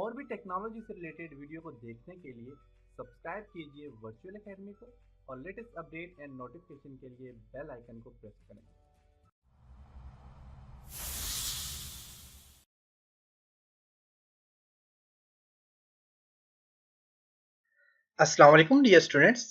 और भी टेक्नोलॉजी से रिलेटेड वीडियो को देखने के लिए सब्सक्राइब कीजिए वर्चुअल एकेडमी को और लेटेस्ट अपडेट एंड नोटिफिकेशन के लिए बेल आइकन को प्रेस करें। अस्सलाम वालेकुम डियर स्टूडेंट्स।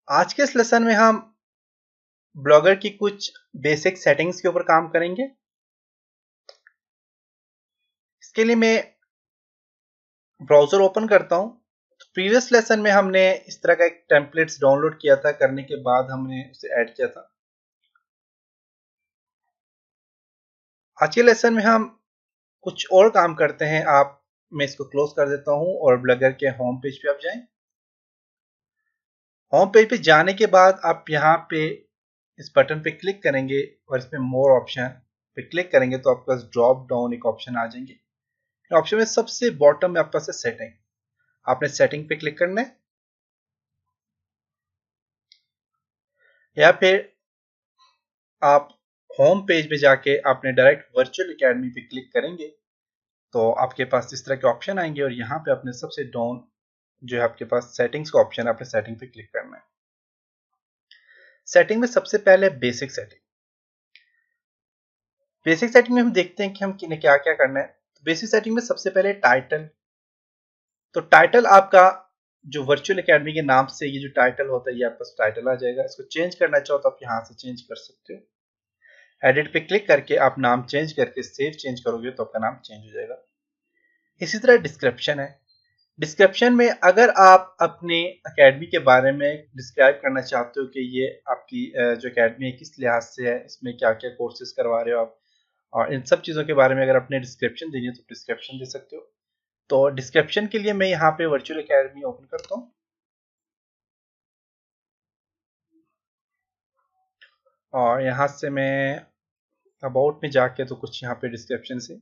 आज के इस लेसन में हम ब्लॉगर की कुछ बेसिक सेटिंग्स के ऊपर काम करेंगे। इसके लिए मैं ब्राउजर ओपन करता हूं। प्रीवियस लेसन में हमने इस तरह का एक टेम्पलेट्स डाउनलोड किया था, करने के बाद हमने उसे ऐड किया था। आज के लेसन में हम कुछ और काम करते हैं। मैं इसको क्लोज कर देता हूं और ब्लॉगर के होम पेज पे आप जाएं। होम पेज पे जाने के बाद आप यहाँ पे इस बटन पे क्लिक करेंगे और इसमें मोर ऑप्शन पे क्लिक करेंगे तो आपके पास ड्रॉप डाउन एक ऑप्शन आ जाएंगे। ऑप्शन में सबसे बॉटम में आपके पास है सेटिंग। आपने सेटिंग पे क्लिक करना है या फिर आप होम पेज में जाके आपने डायरेक्ट वर्चुअल एकेडमी पे क्लिक करेंगे तो आपके पास इस तरह के ऑप्शन आएंगे और यहाँ पे आपने सबसे डाउन जो है आपके पास सेटिंग्स का ऑप्शन है, आपने सेटिंग पे क्लिक करना है। सेटिंग में सबसे पहले बेसिक सेटिंग। बेसिक सेटिंग में हम देखते हैं कि हम क्या क्या करना है। बेसिक सेटिंग में सबसे पहले टाइटल। तो टाइटल आपका जो वर्चुअल एकेडमी के नाम से ये जो टाइटल होता है ये आपका टाइटल आ जाएगा। इसको चेंज करना चाहो तो आप यहाँ से चेंज कर सकते हो। एडिट पे क्लिक करके आप नाम चेंज करके सेव चेंज करोगे तो आपका नाम चेंज हो जाएगा। इसी तरह डिस्क्रिप्शन है। डिस्क्रिप्शन में अगर आप अपने एकेडमी के बारे में डिस्क्राइब करना चाहते हो कि ये आपकी जो एकेडमी है किस लिहाज से है, इसमें क्या क्या कोर्सेज करवा रहे हो आप, और इन सब चीज़ों के बारे में अगर अपने डिस्क्रिप्शन देनी है तो डिस्क्रिप्शन दे सकते हो। तो डिस्क्रिप्शन के लिए मैं यहाँ पे वर्चुअल एकेडमी ओपन करता हूँ और यहाँ से मैं अबाउट में जाके तो कुछ यहाँ पे डिस्क्रिप्शन से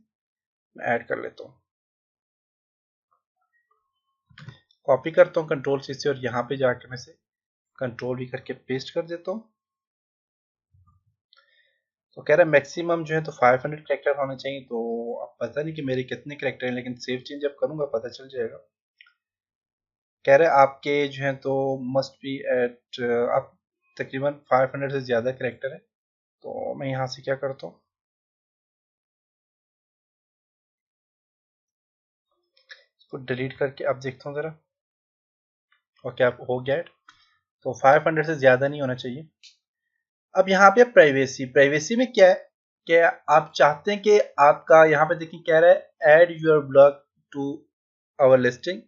ऐड कर लेता हूँ। कॉपी करता हूँ कंट्रोल से और यहाँ पे जाके मैं से कंट्रोल भी करके पेस्ट कर देता हूँ। तो कह रहा है मैक्सिमम जो है तो 500 कैरेक्टर होना चाहिए। तो अब पता नहीं कि मेरे कितने कैरेक्टर हैं, लेकिन सेव चेंज जब करूँगा पता चल जाएगा। कह रहे हैं आपके जो है तो मस्ट बी एट आप तकरीबन 500 से ज़्यादा कैरेक्टर है। तो मैं यहाँ से क्या करता हूँ, इसको डिलीट करके अब देखता हूँ ज़रा। ओके, आप हो गया है। तो 500 से ज़्यादा नहीं होना चाहिए। अब यहाँ पे प्राइवेसी। प्राइवेसी में क्या है कि आप चाहते हैं कि आपका यहाँ पे देखिए कह रहा है add your blog to our listing.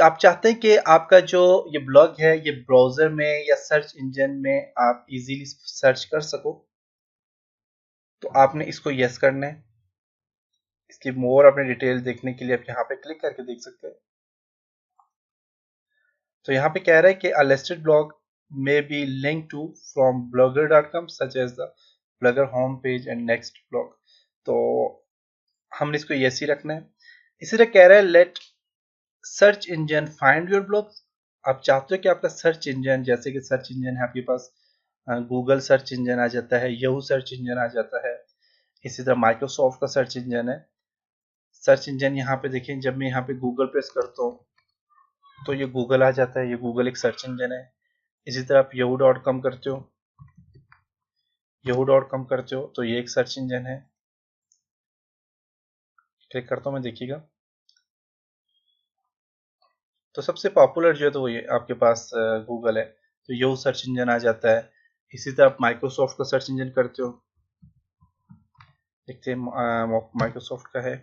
आप चाहते हैं कि आपका जो ये ब्लॉग है ये ब्राउजर में या सर्च इंजन में आप इजीली सर्च कर सको। तो आपने इसको यस करना है। इसकी मोर अपने डिटेल देखने के लिए आप यहाँ पे क्लिक करके देख सकते हैं। तो यहाँ पे कह रहा है कि a listed blog may be linked to from blogger.com such as the blogger home page and next blog। तो हमने इसको यस ही रखना है। इसी तरह कह रहा है let search engine find your blogs. आप चाहते हो कि आपका सर्च इंजन, जैसे कि सर्च इंजन है आपके पास गूगल सर्च इंजन आ जाता है, यहू सर्च इंजन आ जाता है, इसी तरह माइक्रोसॉफ्ट का सर्च इंजन है। सर्च इंजन यहाँ पे देखें, जब मैं यहाँ पे गूगल प्रेस करता हूँ तो ये गूगल आ जाता है, ये गूगल एक सर्च इंजन है। इसी तरह आप yahoo.com करते हो, yahoo.com करते हो तो ये एक सर्च इंजन है। क्लिक करता हूँ मैं, देखिएगा तो सबसे पॉपुलर जो है तो वो ये आपके पास गूगल है, तो यहू सर्च इंजन आ जाता है। इसी तरह आप माइक्रोसॉफ्ट का सर्च इंजन करते हो, देखते हैं माइक्रोसॉफ्ट का है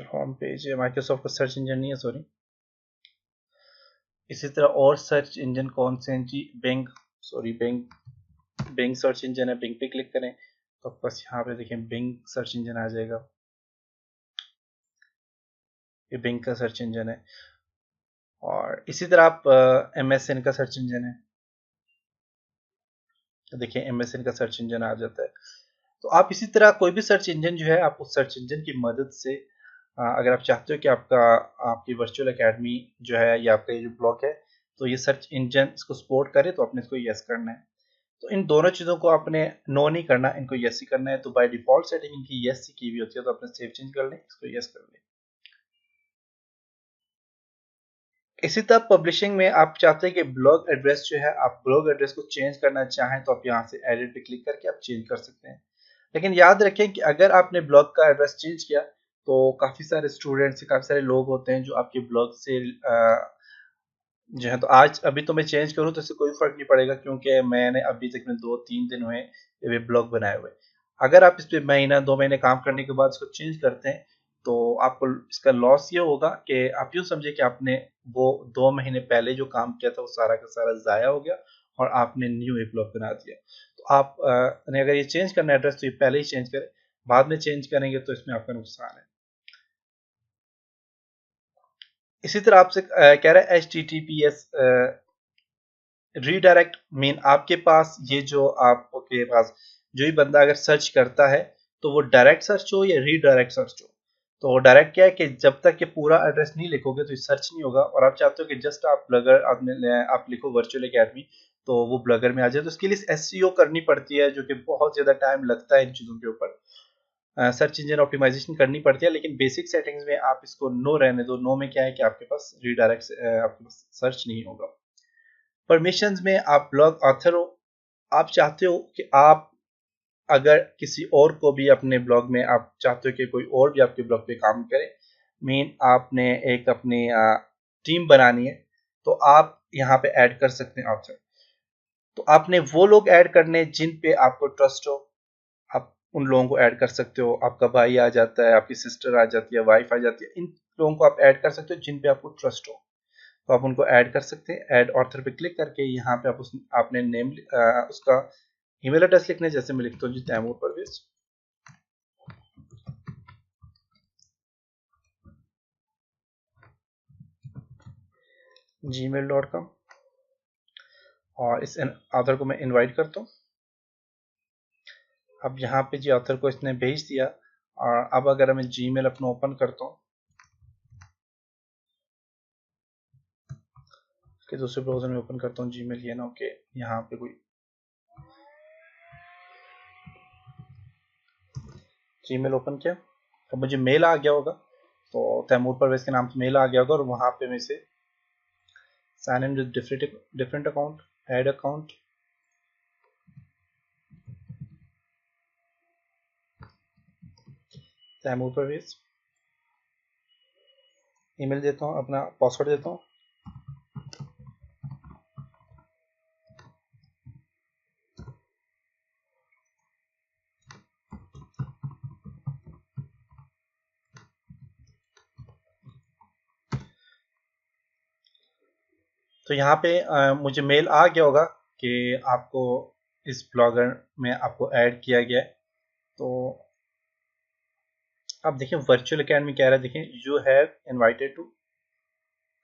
होम पेज है। माइक्रोसॉफ्ट का सर्च इंजन नहीं है, सॉरी। इसी तरह और सर्च इंजन कौन से हैं जी, Bing, sorry Bing search engine है। बिंग पे क्लिक करें तो बस यहाँ पे देखें बिंग सर्च इंजन आ जाएगा। ये बिंग का सर्च इंजन है। और इसी तरह आप MSN का सर्च इंजन है, तो देखिए MSN का सर्च इंजन आ जाता है। तो आप इसी तरह कोई भी सर्च इंजन जो है आप उस सर्च इंजन की मदद से अगर आप चाहते हो कि आपकी वर्चुअल एकेडमी जो है या आपका ये जो ब्लॉग है तो ये सर्च इंजन इसको सपोर्ट करे तो आपने इसको यस करना है। तो इन दोनों चीज़ों को आपने नो नहीं करना, इनको यस ही करना है। तो बाय डिफॉल्ट सेटिंग इनकी यस की हुई होती है, तो अपने सेव चेंज कर लें, इसको यस कर लें। इसी तरह पब्लिशिंग में आप चाहते हैं कि ब्लॉग एड्रेस जो है, आप ब्लॉग एड्रेस को चेंज करना चाहें तो आप यहाँ से एडिट पे क्लिक करके आप चेंज कर सकते हैं। लेकिन याद रखें कि अगर आपने ब्लॉग का एड्रेस चेंज किया तो काफ़ी सारे स्टूडेंट्स, काफ़ी सारे लोग होते हैं जो आपके ब्लॉग से जो है, तो आज अभी तो मैं चेंज करूँ तो इससे कोई फर्क नहीं पड़ेगा, क्योंकि मैंने अभी तक में 2-3 दिन हुए ये ब्लॉग बनाए हुए। अगर आप इस पे महीना 2 महीने काम करने के बाद इसको चेंज करते हैं तो आपको इसका लॉस ये होगा कि आप यूँ समझे कि आपने वो 2 महीने पहले जो काम किया था वो सारा का सारा ज़ाया हो गया और आपने न्यू एक ब्लॉग बना दिया। तो आप ने अगर ये चेंज करना एड्रेस तो ये पहले ही चेंज करें, बाद में चेंज करेंगे तो इसमें आपका नुकसान है। इसी तरह आपसे कह रहा है HTTPS रीडायरेक्ट मीन आपके पास ये जो आपके पास जो ही बंदा अगर सर्च करता है तो वो डायरेक्ट सर्च हो या रीडायरेक्ट सर्च हो। तो डायरेक्ट क्या है कि जब तक ये पूरा एड्रेस नहीं लिखोगे तो ये सर्च नहीं होगा, और आप चाहते हो कि जस्ट आप ब्लॉगर आप लिखो वर्चुअल एकेडमी तो वो ब्लॉगर में आ जाए। तो उसके लिए एसईओ करनी पड़ती है, जो कि बहुत ज़्यादा टाइम लगता है इन चीज़ों के ऊपर। सर्च इंजन ऑप्टिमाइजेशन करनी पड़ती है, लेकिन बेसिक सेटिंग्स में आप इसको नो रहने दो। नो में क्या है कि आपके पास रीडायरेक्ट आपके पास सर्च नहीं होगा। परमिशंस में आप ब्लॉग ऑथर हो, आप चाहते हो कि आप अगर किसी और को भी अपने ब्लॉग में आप चाहते हो कि कोई और भी आपके ब्लॉग पे काम करे, मीन आपने एक अपनी टीम बनानी है, तो आप यहाँ पे ऐड कर सकते हैं ऑथर। तो आपने वो लोग ऐड करने जिन पे आपको ट्रस्ट हो, आप उन लोगों को ऐड कर सकते हो। आपका भाई आ जाता है, आपकी सिस्टर आ जाती है, वाइफ आ जाती है, इन लोगों को आप ऐड कर सकते हो जिन पे आपको ट्रस्ट हो, तो आप उनको ऐड कर सकते हैं। ऐड ऑथर पे क्लिक करके यहाँ पे आप आपने नेम उसका ईमेल एड्रेस लिखना है, जैसे मैं लिखता हूँ जी तैमूर परवेज gmail.com, और इस ऑथर को मैं इनवाइट करता हूँ। अब यहाँ पे जी ऑथर को इसने भेज दिया, और अब अगर मैं जीमेल अपना ओपन करता हूँ कि दूसरे ब्राउजर में ओपन करता हूँ जीमेल, ये ना हो कि यहाँ पे कोई जीमेल ओपन किया तो मुझे मेल आ गया होगा, तो तैमूर परवेज के नाम से मेल आ गया होगा, और वहाँ पे मैं से sign in with different account, add account, Taimur Parvez, email देता हूँ, अपना पासवर्ड देता हूँ। तो यहाँ पे मुझे मेल आ गया होगा कि आपको इस ब्लॉगर में आपको ऐड किया गया है। तो अब देखिए वर्चुअल अकेडमी कह रहा है, देखिए you have invited to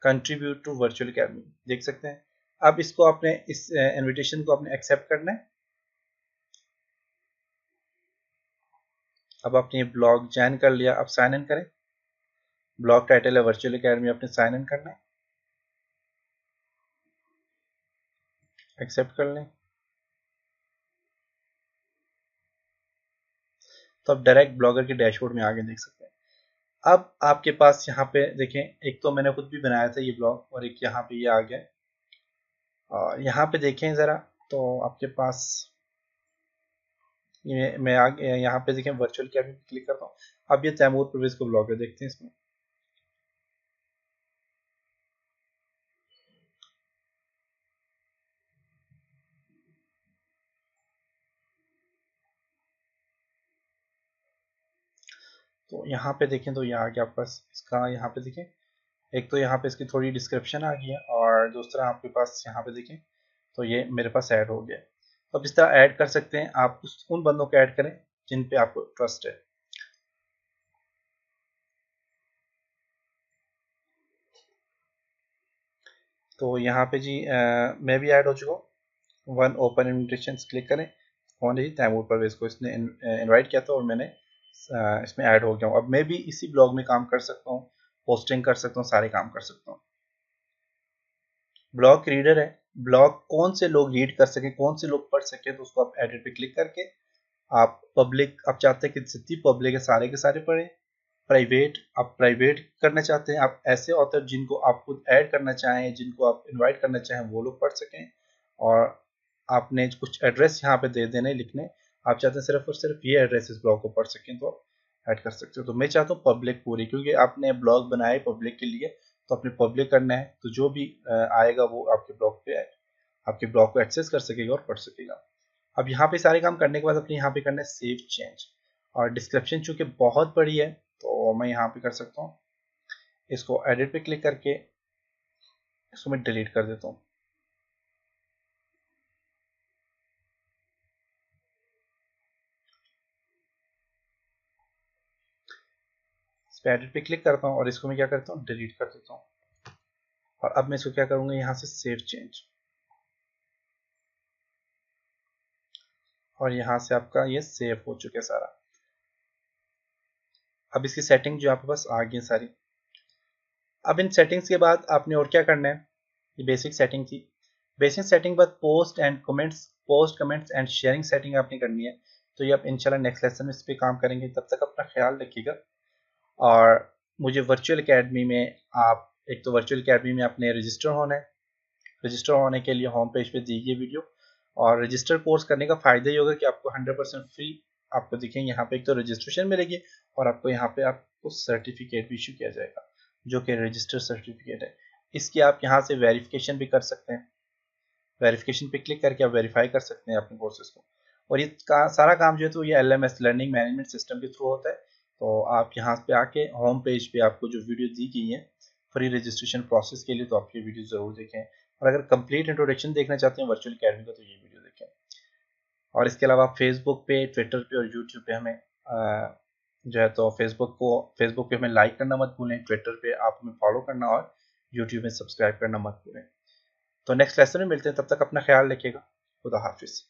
contribute to virtual academy, देख सकते हैं। अब इसको आपने इस इनविटेशन को आपने एक्सेप्ट करना है। अब आपने ब्लॉग ज्वाइन कर लिया, अब साइन इन करें। ब्लॉग टाइटल है वर्चुअल अकेडमी, आपने साइन इन करना है, एक्सेप्ट कर लें। तो अब डायरेक्ट ब्लॉगर के डैशबोर्ड में आगे देख सकते हैं। अब आपके पास यहाँ पे देखें, एक तो मैंने खुद भी बनाया था ये ब्लॉग, और एक यहाँ पे ये आ गया। और यहाँ पे देखें ज़रा, तो आपके पास ये मैं आगे यहाँ पे देखें वर्चुअल अकेडमी पे क्लिक करता हूँ। अब ये तैमूर परवेज को ब्लॉग है, देखते हैं इसमें। तो यहाँ पे देखें तो ये आ गया आपके पास इसका, यहाँ पे देखें एक तो यहाँ पे इसकी थोड़ी डिस्क्रिप्शन आ गई है, और दूसरा आपके पास यहाँ पे देखें तो ये मेरे पास ऐड हो गया। तो अब इस तरह ऐड कर सकते हैं आप, उन बंदों को ऐड करें जिन पे आपको ट्रस्ट है। तो यहाँ पे जी मैं भी ऐड हो चुका हूँ। वन ओपन इन्विटेशन क्लिक करें, कौन है जी तैमूर परवेज को इसने इनवाइट किया था, और मैंने इसमें ऐड हो गया हूँ। अब मैं भी इसी ब्लॉग में काम कर सकता हूँ, पोस्टिंग कर सकता हूँ, सारे काम कर सकता हूँ। ब्लॉग रीडर है, ब्लॉग कौन से लोग रीड कर सकें, कौन से लोग पढ़ सकें, तो उसको आप एडिट पे क्लिक करके आप पब्लिक, आप चाहते हैं कि जितनी पब्लिक है सारे के सारे पढ़ें। प्राइवेट, आप प्राइवेट करना चाहते हैं, आप ऐसे ऑथर जिनको आप खुद ऐड करना चाहें, जिनको आप इनवाइट करना चाहें वो लोग पढ़ सकें। और आपने कुछ एड्रेस यहाँ पे दे देने लिखने, आप चाहते हैं सिर्फ और सिर्फ ये एड्रेस इस ब्लॉग को पढ़ सकें तो आप ऐड कर सकते हो। तो मैं चाहता हूँ पब्लिक पूरी, क्योंकि आपने ब्लॉग बनाए पब्लिक के लिए तो अपने पब्लिक करना है, तो जो भी आएगा वो आपके ब्लॉग पे आपके ब्लॉग को एक्सेस कर सकेगा और पढ़ सकेगा। अब यहाँ पे सारे काम करने के बाद अपने यहाँ पे करना है सेव चेंज। और डिस्क्रिप्शन चूंकि बहुत बड़ी है तो मैं यहाँ पे कर सकता हूँ, इसको एडिट पे क्लिक करके इसको मैं डिलीट कर देता हूँ। इस पे एडिट पे क्लिक करता हूँ और इसको मैं क्या करता हूँ, डिलीट कर देता हूँ। और अब मैं इसको क्या करूँगा, यहाँ से सेव चेंज, और यहाँ से आपका ये सेव हो चुका है सारा। अब इसकी सेटिंग जो आपके पास आ गई सारी। अब इन सेटिंग्स के बाद आपने और क्या करना है, ये बेसिक सेटिंग थी। बेसिक सेटिंग के बाद post comments and sharing setting आपने करनी है। तो ये आप इंशाल्लाह नेक्स्ट लेसन में इस पर काम करेंगे। तब तक अपना ख्याल रखिएगा। और मुझे वर्चुअल एकेडमी में आप, एक तो वर्चुअल एकेडमी में आपने रजिस्टर होना है। रजिस्टर होने के लिए होम पेज पे दी गई वीडियो, और रजिस्टर कोर्स करने का फ़ायदा ये होगा कि आपको 100% फ्री आपको दिखेंगे। यहाँ पे एक तो रजिस्ट्रेशन मिलेगी और आपको यहाँ पे आपको सर्टिफिकेट भी इशू किया जाएगा जो कि रजिस्टर सर्टिफिकेट है। इसकी आप यहाँ से वेरिफिकेशन भी कर सकते हैं। वेरिफिकेशन पे क्लिक करके आप वेरीफाई कर सकते हैं अपने कोर्सेज को। और ये सारा काम जो है तो ये LMS लर्निंग मैनेजमेंट सिस्टम के थ्रू होता है। तो आप यहाँ पे आके होम पेज पे आपको जो वीडियो दी गई है फ्री रजिस्ट्रेशन प्रोसेस के लिए, तो आप ये वीडियो ज़रूर देखें। और अगर कंप्लीट इंट्रोडक्शन देखना चाहते हैं वर्चुअल अकेडमी का तो ये वीडियो देखें। और इसके अलावा फेसबुक पे, ट्विटर पे और यूट्यूब पे हमें जो है तो फेसबुक पे हमें लाइक करना मत भूलें, ट्विटर पे आप हमें फॉलो करना और यूट्यूब में सब्सक्राइब करना मत भूलें। तो नेक्स्ट लेसन में मिलते हैं, तब तक अपना ख्याल रखिएगा। खुदा हाफिज़।